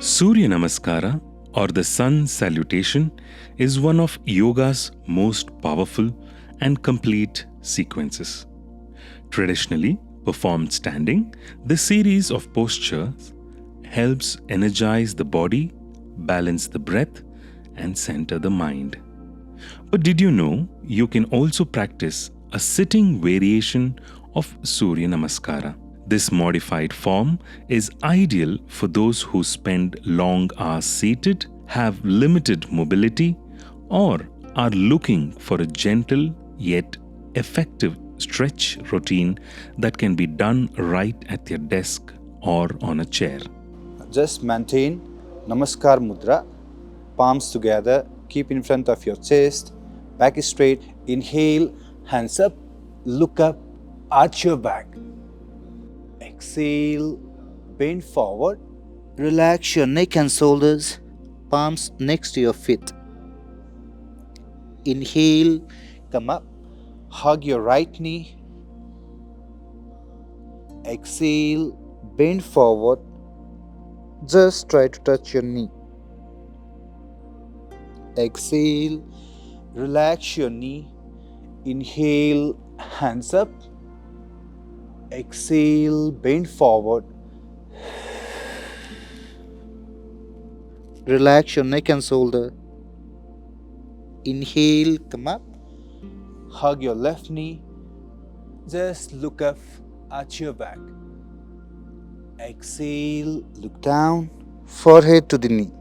Surya Namaskara or the Sun Salutation is one of yoga's most powerful and complete sequences. Traditionally performed standing, this series of postures helps energize the body, balance the breath, and center the mind. But did you know you can also practice a sitting variation of Surya Namaskara? This modified form is ideal for those who spend long hours seated, have limited mobility, or are looking for a gentle yet effective stretch routine that can be done right at their desk or on a chair. Just maintain Namaskar Mudra, palms together, keep in front of your chest, back is straight. Inhale, hands up, look up, arch your back. Exhale, bend forward. Relax your neck and shoulders, palms next to your feet. Inhale, come up, hug your right knee. Exhale, bend forward. Just try to touch your knee. Exhale, relax your knee. Inhale, hands up. Exhale, bend forward. Relax your neck and shoulder. Inhale, come up. Hug your left knee. Just look up, arch your back. Exhale, look down, forehead to the knee.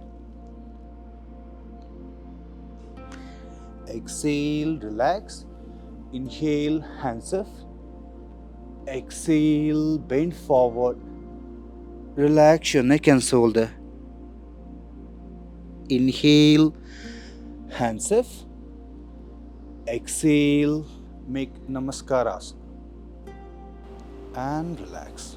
Exhale, relax. Inhale, hands up. Exhale, bend forward. Relax your neck and shoulder. Inhale, hands up. Exhale, make Namaskaras. And relax.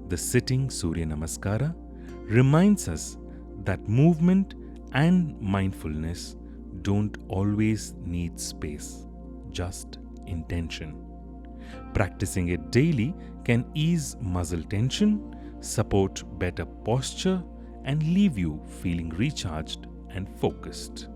The Sitting Surya Namaskara reminds us that movement and mindfulness don't always need space, just intention. Practicing it daily can ease muscle tension, support better posture, and leave you feeling recharged and focused.